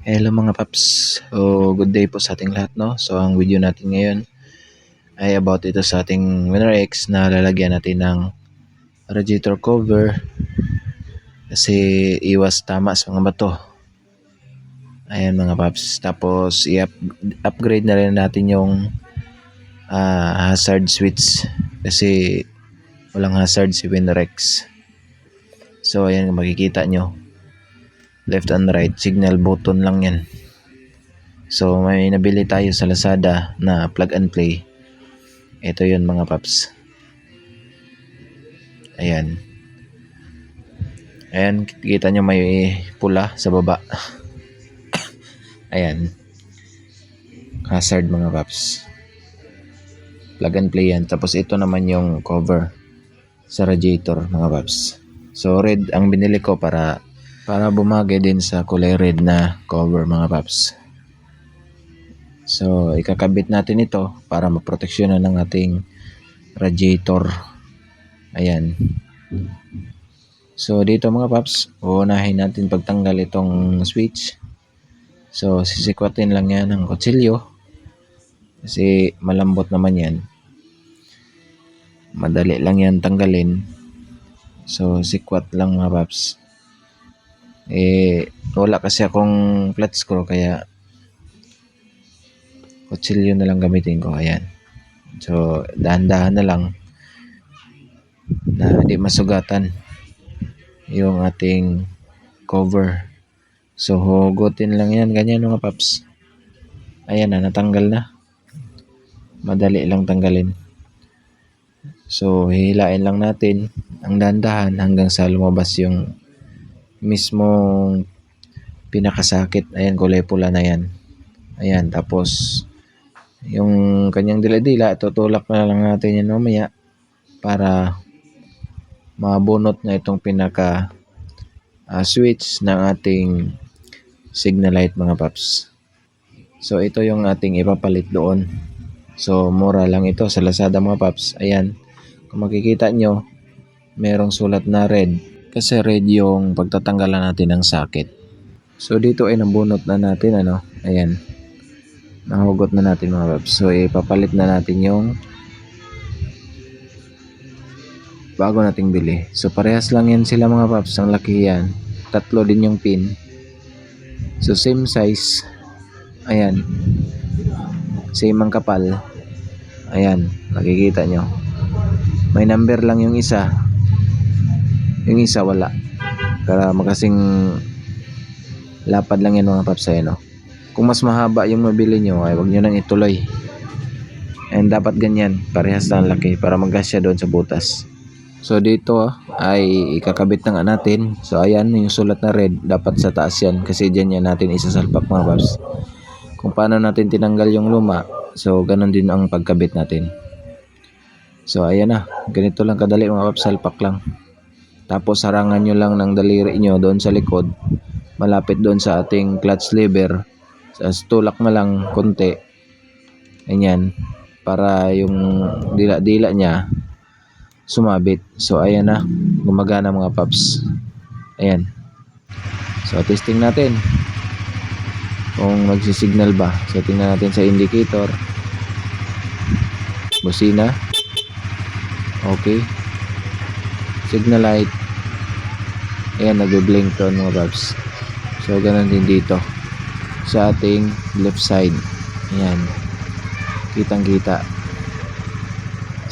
Hello mga paps. So, good day po sa ating lahat, no? So, ang video natin ngayon ay about ito sa ating Winner X na lalagyan natin ng radiator cover kasi iwas tama sa mga bato. Ayan mga paps. Tapos, i-upgrade na rin natin yung hazard switch kasi walang hazard si Winner X. So, ayan makikita nyo. Left and right, signal button lang yan. So may nabili tayo sa Lazada na plug and play. Ito yun mga paps. Ayan. Ayan, kita nyo may pula sa baba. Ayan. Hazard mga paps. Plug and play yan. Tapos ito naman yung cover sa radiator mga paps. So red ang binili ko para bumagay din sa kulay red na cover mga paps. So, ikakabit natin ito para maproteksyonan ng ating radiator. Ayan. So, dito mga paps, uunahin natin pagtanggal itong switch. So, sisikwatin lang yan ng kutsilyo. Kasi malambot naman yan. Madali lang yan tanggalin. So, sikwat lang mga paps. Wala kasi akong flat screw kaya kutsilyo na lang gamitin ko. Ayan. So, dahan-dahan na lang na hindi masugatan yung ating cover. So, hugutin lang yan. Ganyan mga paps. Ayan na, natanggal na. Madali lang tanggalin. So, hihilain lang natin ang dahan-dahan hanggang sa lumabas yung mismong pinakasakit. Ayan, kulay pula na yan. Ayan, tapos yung kanyang dila-dila, tutulak na lang natin yan mamaya para mabunot na itong pinaka switch ng ating signal light mga paps. So ito yung ating ipapalit doon. So mura lang ito sa Lazada mga paps. Ayan, kung makikita nyo, merong sulat na red kasi red yung pagtatanggalan natin ng socket. So dito ay nabunot na natin ayan. Nahugot na natin mga paps. So ipapalit na natin yung bago nating bili. So parehas lang yan sila mga paps. Ang laki yan. Tatlo din yung pin. So same size. Ayan. Same ang kapal. Ayan. Nakikita nyo. May number lang yung isa. Yung isa wala. Para makasing lapad lang yan mga paps. Ayan o. Kung mas mahaba yung mabili nyo, ay wag nyo nang ituloy. And dapat ganyan, parehas lang laki para magkasya doon sa butas. So dito ay ikakabit na nga natin. So ayan, yung sulat na red, dapat sa taas yan. Kasi dyan yan natin isasalpak mga paps. Kung paano natin tinanggal yung luma, so ganun din ang pagkabit natin. So ayan na, ganito lang kadali mga paps, salpak lang. Tapos harangan nyo lang ng daliri nyo doon sa likod. Malapit doon sa ating clutch lever. Tulak na lang konti. Ayan. Para yung dila-dila niya sumabit. So ayan na. Gumagana mga paps. Ayan. So testing natin. Kung magsisignal ba. So tingnan natin sa indicator. Busina. Okay. Signal light. Ayan. Nag-blink doon mga paps. So ganun din dito. Sa ating left side. Ayan. Kitang kita.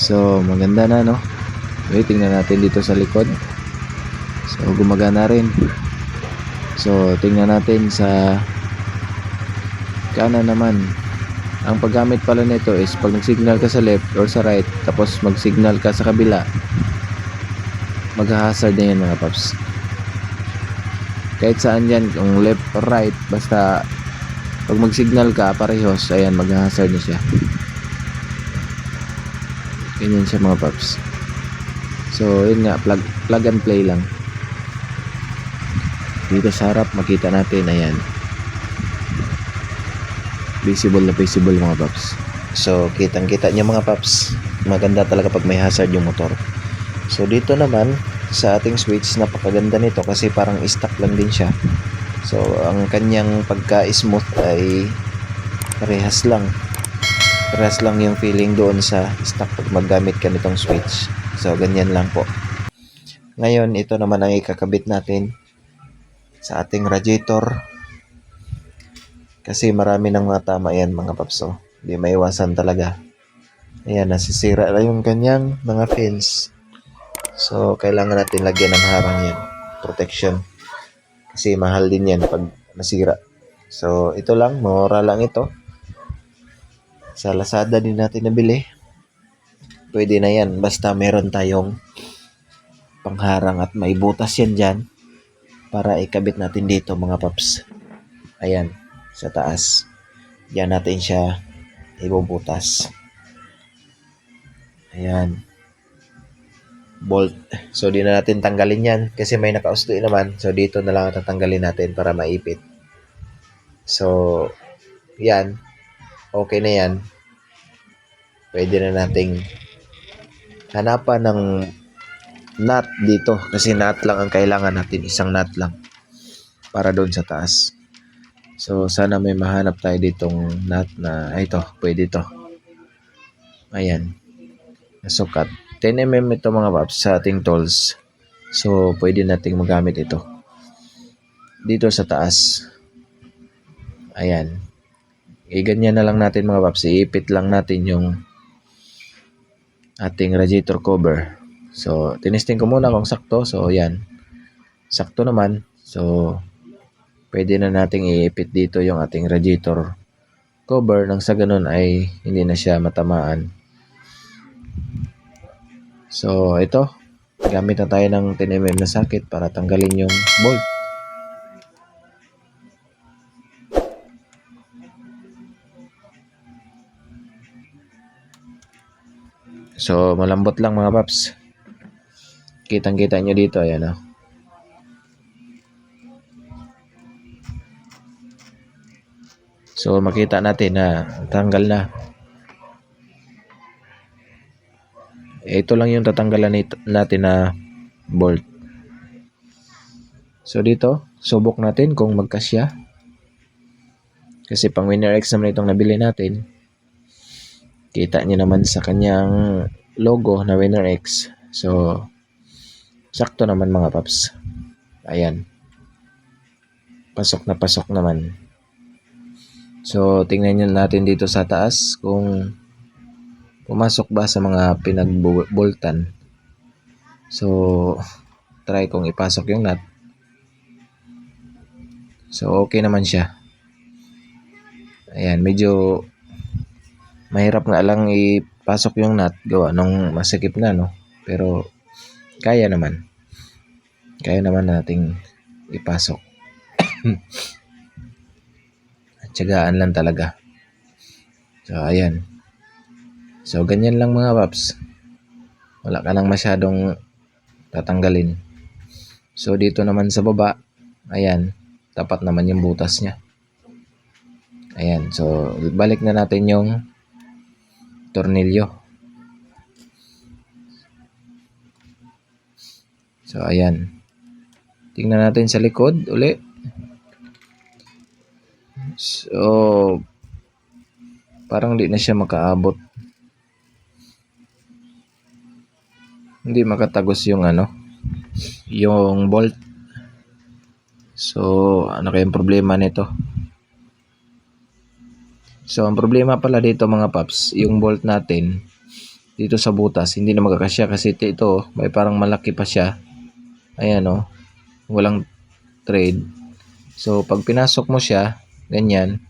So maganda na no. Okay, tingnan natin dito sa likod. So gumagana rin. So tingnan natin sa kanan naman. Ang paggamit pala nito is pag nag-signal ka sa left or sa right, tapos mag-signal ka sa kabila, mag-hazard na yan mga paps. Kahit saan yan, kung left or right, basta pag mag-signal ka parehos, ayan, mag-hazard na siya. Ganyan siya mga paps. So yun nga, plug and play lang. Dito sa harap makita natin, ayan, visible na visible mga paps. So kitang kita nyo mga paps, maganda talaga pag may hazard yung motor. So dito naman sa ating switch, napakaganda nito kasi parang stock lang din siya. So ang kanyang pagka-smooth ay parehas lang. Parehas lang yung feeling doon sa stock pag maggamit ka nitong switch. So ganyan lang po. Ngayon ito naman ang ikakabit natin sa ating radiator. Kasi marami ng mga tama yan mga papso. Hindi maiwasan talaga. Ayan, nasisira na yung kanyang mga fins. So, kailangan natin lagyan ng harang yan. Protection. Kasi mahal din yan pag nasira. So, ito lang. Mura lang ito. Sa Lazada din natin nabili. Pwede na yan. Basta meron tayong pangharang at may butas yan dyan. Para ikabit natin dito mga paps. Ayan. Sa taas. Diyan natin siya ibubutas. Ayan. Bolt. So, di na natin tanggalin yan kasi may nakausli naman. So, dito na lang tatanggalin natin para maipit. So, yan. Okay na yan. Pwede na nating hanapan ng nut dito. Kasi nut lang ang kailangan natin. Isang nut lang. Para doon sa taas. So, sana may mahanap tayo ditong nut na, ito, pwede ito. Ayan. Nasukat. 10mm ito mga paps sa ating tools. So, pwede nating magamit ito. Dito sa taas. Ayan. Ganyan na lang natin mga paps. Iipit lang natin yung ating radiator cover. So, tinesting ko muna kung sakto. So, yan. Sakto naman. So, pwede na nating iipit dito yung ating radiator cover nang sa ganun ay hindi na siya matamaan. So, ito. Gamit na tayo ng 10mm na socket para tanggalin yung bolt. So, malambot lang mga paps. Kitang-kita nyo dito. Ayan o. So, makita natin na tanggal na. Ito lang yung tatanggalan natin na bolt. So, dito, subok natin kung magkasya. Kasi pang Winner X naman itong nabili natin. Kita niyo naman sa kanyang logo na Winner X. So, sakto naman mga paps. Ayan. Pasok na pasok naman. So, tingnan nyo natin dito sa taas kung pumasok ba sa mga pinagboltan. So, try kong ipasok yung nut. So, okay naman siya. Ayan, medyo mahirap nga lang ipasok yung nut. Gawa nung masikip na, no? Pero, kaya naman. Kaya naman nating ipasok. Tiyagaan lang talaga. So, ayan. So, ganyan lang mga paps. Wala ka nang masyadong tatanggalin. So, dito naman sa baba, ayan, tapat naman yung butas niya. Ayan. So, balik na natin yung tornilyo. So, ayan. Tingnan natin sa likod uli. So, parang di na siya makaabot. Hindi makatagos yung yung bolt. So, ano kayang problema nito? So, ang problema pala dito mga paps, yung bolt natin dito sa butas, hindi na magkakasya kasi ito, may parang malaki pa siya. Ayan o, walang thread. So, pag pinasok mo siya, ganyan,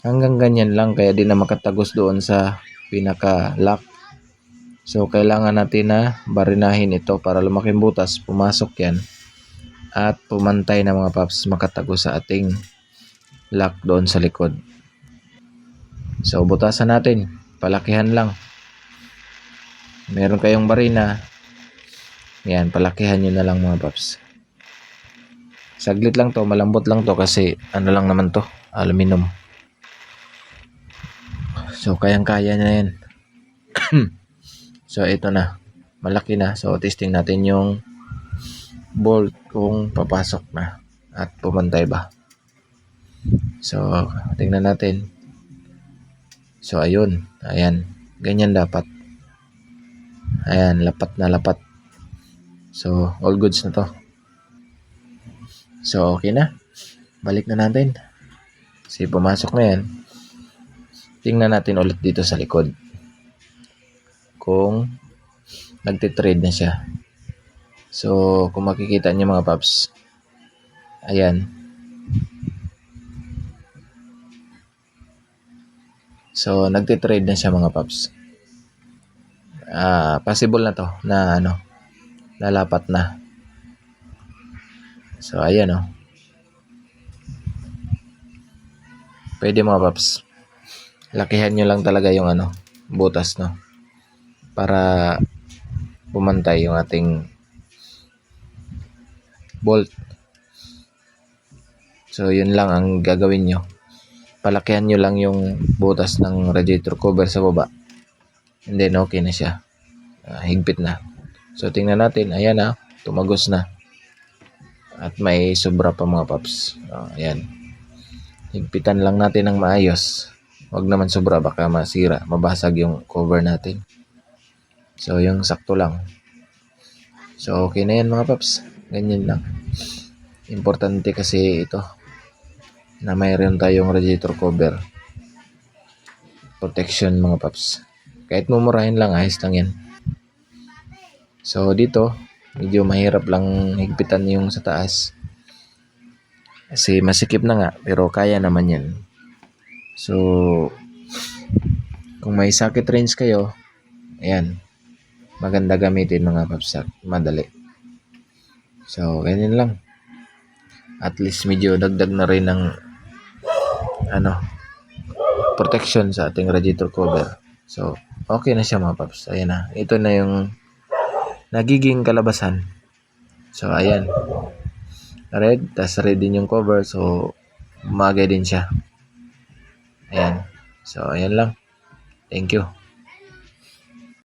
hanggang ganyan lang, kaya di na makatagos doon sa pinaka-lock. So, kailangan natin na barinahin ito para lumaking butas, pumasok yan, at pumantay na mga paps, makatagos sa ating lock doon sa likod. So, butasan natin, palakihan lang. Meron kayong barina, yan, palakihan nyo na lang mga paps. Saglit lang to, malambot lang to kasi ano lang naman to, aluminum. So, kayang-kaya na yan. So, ito na. Malaki na. So, testing natin yung bolt kung papasok na at pumantay ba. So, tingnan natin. So, ayun. Ayan. Ganyan dapat. Ayan, lapat na lapat. So, all goods na to. So, okay na. Balik na natin. Kasi pumasok na yan. Tingnan natin ulit dito sa likod. Kung nagtitrade na siya. So, kung makikita niyo mga paps. Ayan. So, nagtitrade na siya mga paps. Possible na to na lalapat na. So, ayan Pwede mga paps. Lakihan nyo lang talaga yung butas para pumantay yung ating bolt. So, yun lang ang gagawin nyo. Palakihan nyo lang yung butas ng radiator cover sa baba. And then, okay na siya. Higpit na. So, tingnan natin. Ayan tumagos na. At may sobra pa mga paps. Ayan. Higpitan lang natin ng maayos. Huwag naman sobra, baka masira, mabasag yung cover natin. So, yung sakto lang. So, okay na yan mga paps. Ganyan lang. Importante kasi ito na mayroon tayong radiator cover protection mga paps. Kahit mumurahin lang, ayos lang yan. So, dito, medyo mahirap lang higpitan yung sa taas. Kasi masikip na nga, pero kaya naman yan. So, kung may socket range kayo, ayan, maganda gamitin mga paps, madali. So, ganyan lang. At least medyo dagdag na rin ng protection sa ating radiator cover. So, okay na siya mga paps. Ayan na. Ito na yung nagiging kalabasan. So, ayan. Red, tas red din yung cover. So, umagay din siya. Ayan. So, ayan lang. Thank you.